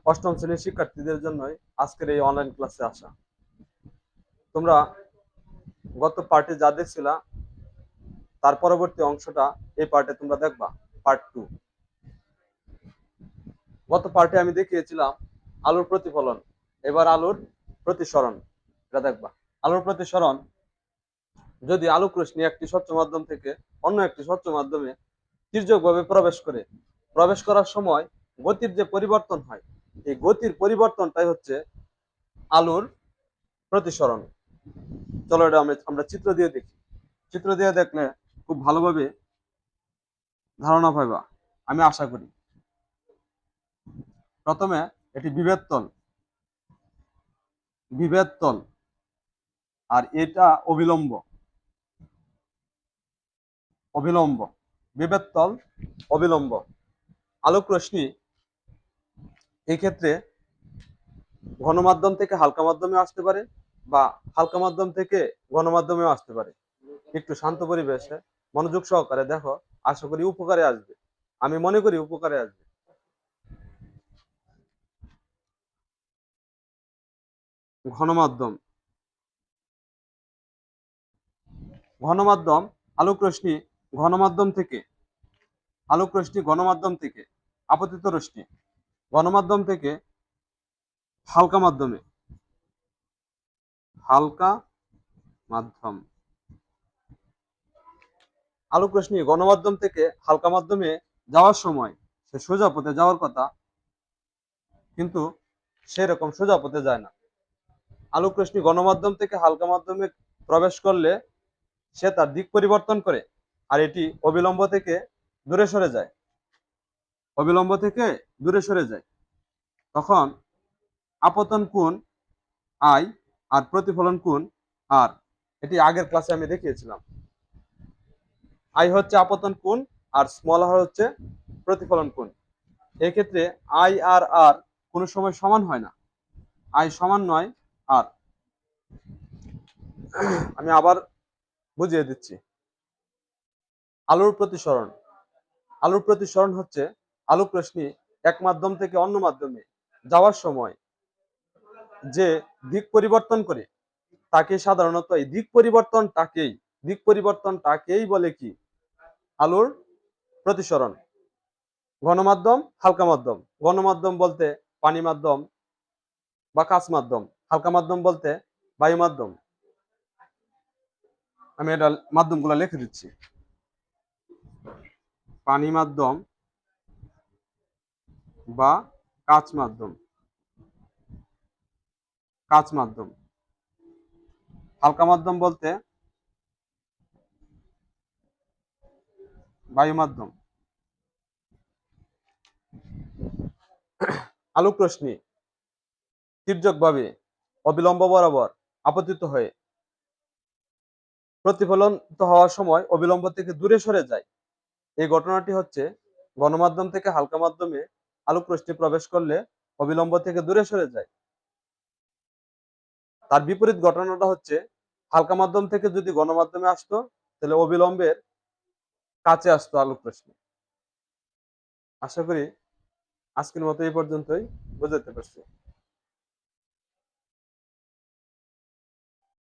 অষ্টম শ্রেণীর শিক্ষার্থীদের জন্যই আজকের এই অনলাইন ক্লাসে আসা। তোমরা গত পার্টে যা দেখছিলা তার পরবর্তী অংশটা এই পার্টে তোমরা দেখবা, পার্ট 2। গত পার্টে আমি দেখিয়েছিলাম আলোর প্রতিফলন, এবার আলোর প্রতিসরণ। এটা দেখবা। আলোর প্রতিসরণ, যদি আলোক রশ্মি একটি স্বচ্ছ মাধ্যম থেকে অন্য একটি স্বচ্ছ মাধ্যমে তির্যকভাবে প্রবেশ করার সময় গতির যে পরিবর্তন হয়, এই গতির পরিবর্তনটাই হচ্ছে আলোর প্রতিসরণ। চলো এটা আমরা চিত্র দিয়ে দেখি। চিত্র দিয়ে দেখলে খুব ভালোভাবে ধারণা পাইবা, আমি আশা করি। প্রথমে এটি বিভেদ তল, আর এটা অবিলম্ব। বিভেদ তল, অবিলম্ব। আলোক রশ্মি এই ক্ষেত্রে ঘনমাধ্যম থেকে হালকা মাধ্যমে আসতে পারে, বা হালকা মাধ্যম থেকে ঘনমাধ্যমেও আসতে পারে। একটু শান্ত পরিবেশে মনোযোগ সহকারে দেখো, আশা করি উপকারে আসবে। আমি মনে করি উপকারে আসবে। ঘনমাধ্যম, ঘনমাধ্যম, আলোক রশ্মি গণমাধ্যম থেকে আপতিত রশ্মি গণমাধ্যম থেকে হালকা মাধ্যমে আলোক রশ্মি গণমাধ্যম থেকে হালকা মাধ্যমে যাওয়ার সময় সে সোজা পথে যাওয়ার কথা, কিন্তু সেরকম সোজা পথে যায় না। আলোক রশ্মি গণমাধ্যম থেকে হালকা মাধ্যমে প্রবেশ করলে সে তার দিক পরিবর্তন করে, আর এটি অবিলম্ব থেকে দূরে সরে যায়। তখন আপতন কোণ আই আর প্রতিফলন কোণ আর। এটি আগের ক্লাসে আমি দেখিয়েছিলাম। আই হচ্ছে আপতন কোণ, আর স্মল আর হচ্ছে প্রতিফলন কোণ। এক্ষেত্রে আই আর আর কোনো সময় সমান হয় না। আই সমান নয় আর। আমি আবার বুঝিয়ে দিচ্ছি। আলোর প্রতিসরণ হচ্ছে আলোক রশ্মি এক মাধ্যম থেকে অন্য মাধ্যমে যাওয়ার সময় যে দিক পরিবর্তন করে, তাকে সাধারণত এই দিক পরিবর্তনটাকেই বলে কি? আলোর প্রতিসরণ। ঘনমাধ্যম, হালকা মাধ্যম। ঘনমাধ্যম বলতে পানি মাধ্যম বা কাঁচ মাধ্যম, হালকা মাধ্যম বলতে বায়ু মাধ্যম। আমি এটা মাধ্যমগুলো লিখে দিচ্ছি। পানি মাধ্যম বা কাঁচ মাধ্যম। হালকা মাধ্যম বলতে বায়ু মাধ্যম। আলোক রশ্মি তির্যকভাবে অবিলম্ব বরাবর আপতিত হয়ে প্রতিফলন হওয়ার সময় অবিলম্ব থেকে দূরে সরে যায়। এই ঘটনাটি হচ্ছে গণমাধ্যম থেকে হালকা মাধ্যমে আলোক রশ্মি প্রবেশ করলে অবিলম্ব থেকে দূরে সরে যায়। তার বিপরীত ঘটনাটা হচ্ছে হালকা মাধ্যম থেকে যদি গণমাধ্যমে আসতো, তাহলে অবিলম্বের কাছে আসতো আলোক রশ্মি। আশা করি আজকের মতো এই পর্যন্তই, বুঝতে পারছি।